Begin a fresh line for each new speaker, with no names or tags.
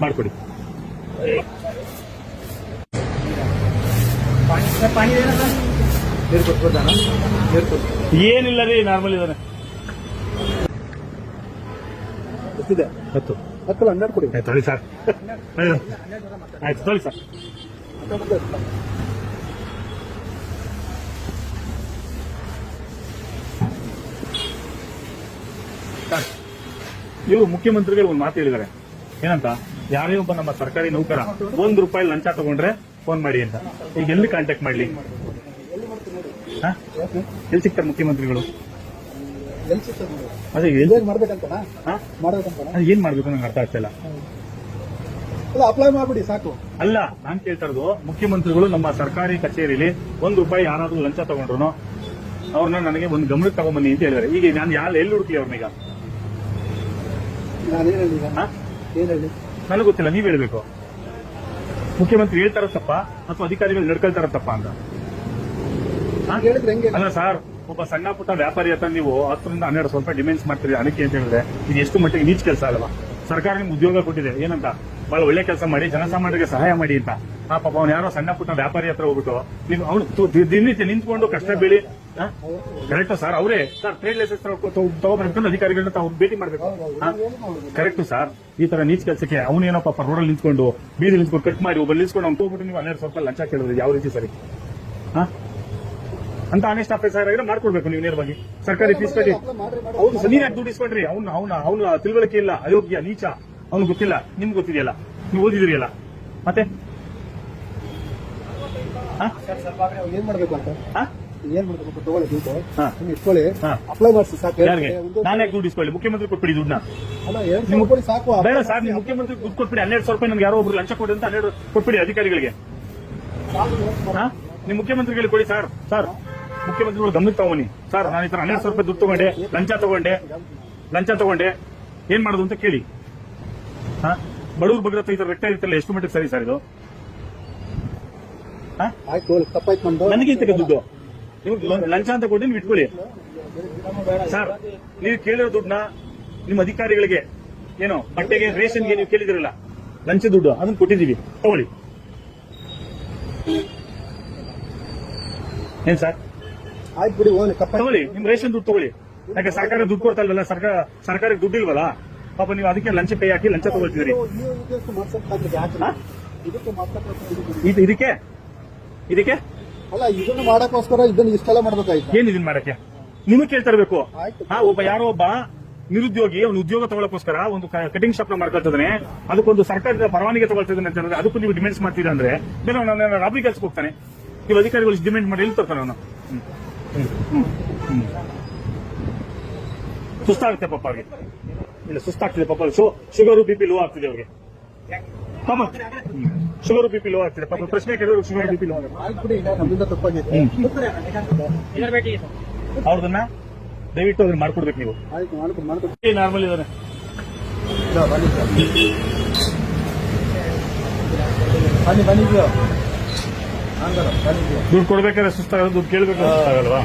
ಮಾಡ್ಕೊಡಿ. ಏನಿಲ್ಲ ರೀ, ನಾರ್ಮಲ್ ಇದಾನೆ.
ಎಷ್ಟಿದೆ?
10.
10 12 ಕೊಡಿ.
ತೊಳಿ ಸರ್, ಆಯ್ತು ತೊಳಿ ಸರ್. ಇವರು ಮುಖ್ಯಮಂತ್ರಿಗಳು ಒಂದು ಮಾತು ಹೇಳಿದ್ದಾರೆ, ಏನಂತ, ಯಾರೇ ಒಬ್ಬ ನಮ್ಮ ಸರ್ಕಾರಿ ನೌಕರ ₹1 ಲಂಚ ತಗೊಂಡ್ರೆ ಫೋನ್ ಮಾಡಿ ಅಂತ. ಈಗ ಎಲ್ಲಿ ಕಾಂಟ್ಯಾಕ್ಟ್ ಮಾಡ್ಲಿ? ಎಲ್ಲಿ ಸಿಗ್ತಾರೆ ಮುಖ್ಯಮಂತ್ರಿಗಳು? ಅದೇ
ಏನ್ ಮಾಡ್ಬೇಕಂತ
ಏನ್ ಮಾಡ್ಬೇಕು ನಂಗೆ ಅರ್ಥ ಆಗ್ತಾ ಇಲ್ಲ.
ಅಪ್ಲೈ ಮಾಡ್ಬಿಡಿ ಸಾಕು.
ಅಲ್ಲ, ನಾನ್ ಕೇಳ್ತಾ ಇರೋದು, ಮುಖ್ಯಮಂತ್ರಿಗಳು ನಮ್ಮ ಸರ್ಕಾರಿ ಕಚೇರಿಯಲ್ಲಿ ₹1 ಯಾರಾದ್ರೂ ಲಂಚ ತಗೊಂಡ್ರು ಅವ್ರನ್ನ ನನಗೆ ಒಂದು ಗಮನಕ್ಕೆ ತಗೊಂಬನ್ನಿ ಅಂತ ಹೇಳಿದ್ದಾರೆ. ಈಗ ನಾನು ಎಲ್ಲಿ ಹುಡುಕ್ಲಿ ಅವ್ರನ್ನೀಗ? ನನಗೆ ಗೊತ್ತಿಲ್ಲ, ನೀವ್ ಹೇಳ್ಬೇಕು. ಮುಖ್ಯಮಂತ್ರಿ ಹೇಳ್ತಾರ ತಪ್ಪ ಅಥವಾ ಅಧಿಕಾರಿಗಳು ನಡ್ಕೊಳ್ತಾರ ತಪ್ಪ ಅಂತ? ಅಲ್ಲ ಸರ್, ಒಬ್ಬ ಸಣ್ಣ ಪುಟ್ಟ ವ್ಯಾಪಾರಿ ಹತ್ರ ನೀವು 10 ರಿಂದ 12 ರೂಪಾಯಿ ಡಿಮ್ಯಾಂಡ್ಸ್ ಮಾಡ್ತೀರಿ ಹಣಕ್ಕೆ ಅಂತ ಹೇಳಿದ್ರೆ ಇದು ಎಷ್ಟು ಮಟ್ಟಿಗೆ ನೀಚ್ ಕೆಲಸ ಅಲ್ವಾ? ಸರ್ಕಾರ ನಿಮ್ಗೆ ಉದ್ಯೋಗ ಕೊಟ್ಟಿದೆ, ಏನಂತ, ಬಹಳ ಒಳ್ಳೆ ಕೆಲಸ ಮಾಡಿ ಜನಸಾಮಾನ್ಯರಿಗೆ ಸಹಾಯ ಮಾಡಿ ಅಂತ. ಪಾಪ ಅವ್ನು ಯಾರೋ ಸಣ್ಣ ಪುಟ್ಟ ವ್ಯಾಪಾರಿ ಹತ್ರ ಹೋಗ್ಬಿಟ್ಟು ನೀವು ಅವನು ದಿನನಿತ್ಯ ನಿಂತ್ಕೊಂಡು ಕಷ್ಟ ಬೀಳಿ. ಕರೆಕ್ಟ್ ಸರ್, ಅವರೇ ಸರ್ ಟ್ರೇಡ್ ಲೈಸೆನ್ಸ್ ತಗೋಬೇಕು, ಅಧಿಕಾರಿಗಳನ್ನ ತಾವು ಭೇಟಿ ಮಾಡಬೇಕು. ಕರೆಕ್ಟ್ ಸರ್, ಈ ತರ ನೀಚ್ ಕೆಲಸಕ್ಕೆ ಅವನೇನೋ ಪಾಪ ರೋಡಲ್ಲಿ ನಿಂತ್ಕೊಂಡು ಬೀದಿ ನಿಂತ್ಕೊಂಡು ಕಟ್ ಮಾಡಿ ಒಬ್ಬ ನಿಲ್ಸ್ಕೊಂಡು ಅವ್ನು ಹೋಗ್ಬಿಟ್ಟು ನೀವು 12 ರೂಪಾಯಿ ಲಂಚ ಕೇಳಿದ್ರೆ ಯಾವ ರೀತಿ ಸರಿ? ಅಂತ ಆನೆಸ್ಟ್ ಆಫೀಸರ್ ಆಗಿದ್ರೆ ಮಾಡ್ಕೊಡ್ಬೇಕು ನೀವು ನೇರವಾಗಿ. ಸರ್ಕಾರಿ ಫೀಸ್ ಕಟ್ಟಿ. ಹೌದು ಸರ್, ನೀನ್ ಯಾಕೆ ದುಡ್ಡು ಇಸ್ಕೊಂಡ್ರಿ? ಅವನು ತಿಳುವಳಿಕೆ ಇಲ್ಲ, ಅಯೋಗ್ಯ, ನೀಚ, ಅವ್ನು ಗೊತ್ತಿಲ್ಲ, ನಿಮ್ಗೆ ಗೊತ್ತಿದೆಯಲ್ಲ, ನೀವು ಓದಿದಿರಿಯಲ್ಲ, ಮತ್ತೆ
ಏನ್ ಮಾಡ್ಬೇಕು ಅಂತ ಏನ್ ಮಾಡ್ಬೇಕು? ತಗೊಳ್ಳಿ ದುಡ್ಡು, ಇಟ್ಕೊಳ್ಳಿ, ಅಪ್ಲೈ ಮಾಡಿಸಿ ಸಾಕು.
ನಾನು ಯಾಕೆ ದುಡ್ಡು ಇಸ್ಕೊಳ್ಳಿ? ಮುಖ್ಯಮಂತ್ರಿ ಕೊಟ್ಬಿಡಿ ದುಡ್ಡನ್ನ.
ನಿಮ್ಗೆ ಸಾಕು.
ಬೇಡ ಸರ್, ನೀವು ಮುಖ್ಯಮಂತ್ರಿ ದುಡ್ಡು ಕೊಟ್ಬಿಡಿ. 1200 ರೂಪಾಯಿ ನಮ್ಗೆ ಯಾರೋ ಒಬ್ರು ಲಂಚ ಕೊಡಿ ಅಂತ 12 ಕೊಟ್ಬಿಡಿ ಅಧಿಕಾರಿಗಳಿಗೆ. ನೀವು ಮುಖ್ಯಮಂತ್ರಿಗಳಿಗೆ ಕೊಡಿ ಸರ್. ಸರ್, ಮುಖ್ಯಮಂತ್ರಿಗಳು ಗಮನಕ್ಕೆ ತಗೊಂಡಿ ಸರ್, ನಾನು ಈ ತರ 1200 ರೂಪಾಯಿ ದುಡ್ಡು ತಗೊಂಡೆ, ಲಂಚ ತಗೊಂಡೆ, ಏನ್ ಮಾಡೋದು ಅಂತ ಕೇಳಿ. ಬಡವ್ರ ಬಗ್ಗೆ ಈ ತರ ರೆಟ್ಟ ಇರ್ತಲ್ಲ, ಎಷ್ಟು ಮಟ್ಟಿಗೆ ಸರಿ ಸರ್ ಇದು? ನನಗಿಂತ ದುಡ್ಡು ನೀವು ಲಂಚ ಅಂತ ಕೊಟ್ಟು ನೀವು ಇಟ್ಕೊಳ್ಳಿ ಸರ್. ನೀವು ಕೇಳಿರೋ ದುಡ್ಡನ್ನ ನಿಮ್ಮ ಅಧಿಕಾರಿಗಳಿಗೆ, ಏನೋ ಬಟ್ಟೆಗೆ, ರೇಷನ್ಗೆ ನೀವು ಕೇಳಿದಿರಲ್ಲ, ಲಂಚ ದುಡ್ಡು ಅದನ್ನ ಕೊಟ್ಟಿದ್ದೀವಿ, ತಗೊಳ್ಳಿ. ಏನ್ ಸರ್?
ಆಯ್ತು ಬಿಡಿ,
ತಗೊಳ್ಳಿ, ನಿಮ್ ರೇಷನ್ ದುಡ್ಡು ತಗೊಳ್ಳಿ. ಯಾಕೆ ಸರ್ಕಾರ ದುಡ್ಡು ಕೊಡ್ತಾ ಇಲ್ವಲ್ಲ, ಸರ್ಕಾರಕ್ಕೆ ದುಡ್ಡು ಇಲ್ವಲ್ಲ ಪಾಪ, ನೀವು ಅದಕ್ಕೆ ಲಂಚ ಕೈ ಹಾಕಿ ಲಂಚ ತಗೊಳ್ತಿದ್ರಿ. ಇದಕ್ಕೆ
ಅಲ್ಲ, ಇದನ್ನು ಮಾಡಕ್ಕೋಸ್ಕರ ಇದನ್ನ ಇಷ್ಟೆಲ್ಲ ಮಾಡ್ಬೇಕಾಯ್ತು.
ಏನ್ ಇದನ್ ಮಾಡಕ್ಕೆ ನಿಮಗೆ ಕೇಳ್ತಾ ಇರ್ಬೇಕು. ಒಬ್ಬ ಯಾರೋ ಒಬ್ಬ ನಿರುದ್ಯೋಗಿ ಅವ್ನು ಉದ್ಯೋಗ ತಗೊಳ್ಳೋಕೋಸ್ಕರ ಒಂದು ಕಟಿಂಗ್ ಶಾಪ್ ನ ಮಾಡ್ಕೊಳ್ತಿದ್ದಾನೆ, ಅದಕ್ಕೊಂದು ಸರ್ಕಾರದ ಪರವಾನಗಿ ತಗೊಳ್ತಿದ್ದಾನೆ ಅಂತ ಹೇಳಿದ್ರೆ ಅದಕ್ಕೂ ನೀವು ಡಿಮ್ಯಾಂಡ್ಸ್ ಮಾಡ್ತೀರಾ ಅಂದ್ರೆ ಬೇರೆ ಅವನ ರಾಬರಿ ಕೆಲ್ಸಕ್ಕೆ ಹೋಗ್ತಾನೆ. ನೀವು ಅಧಿಕಾರಿಗಳು ಡಿಮ್ಯಾಂಡ್ ಮಾಡಿ ಎಲ್ಲಿ ತರ್ತಾನೆ ಅವನು? ಸುಸ್ತಾಗುತ್ತೆ ಪಾಪ ಅವ್ರಿಗೆ, ಇಲ್ಲ ಸುಸ್ತಾಗ್ತಿದೆ ಪಾಪ. ಶುಗರು BP ಲೋ ಆಗ್ತಿದೆ ಅವ್ರಿಗೆ ಪಾಪ, ಶುಗರ್ BP ಲೋ ಆಗ್ತಿದೆ ಪಾಪ. ಪ್ರಶ್ನೆ ಕೇಳಿದ್ರು ಶುಗರ್ BP ಲೋ ಆಗುತ್ತೆ. ಅವ್ರದನ್ನ ದಯವಿಟ್ಟು ಅದನ್ನ ಮಾಡ್ಕೊಡ್ಬೇಕು ನೀವು. ನಾರ್ಮಲ್ ಇದಾನೆ, ದುಡ್ಡು ಕೊಡ್ಬೇಕಾದ್ರೆ ಸುಸ್ತಾಗಲ್ಲ, ದುಡ್ಡು ಕೇಳಬೇಕು ಸುಸ್ತಾಗಲ್ವಾ?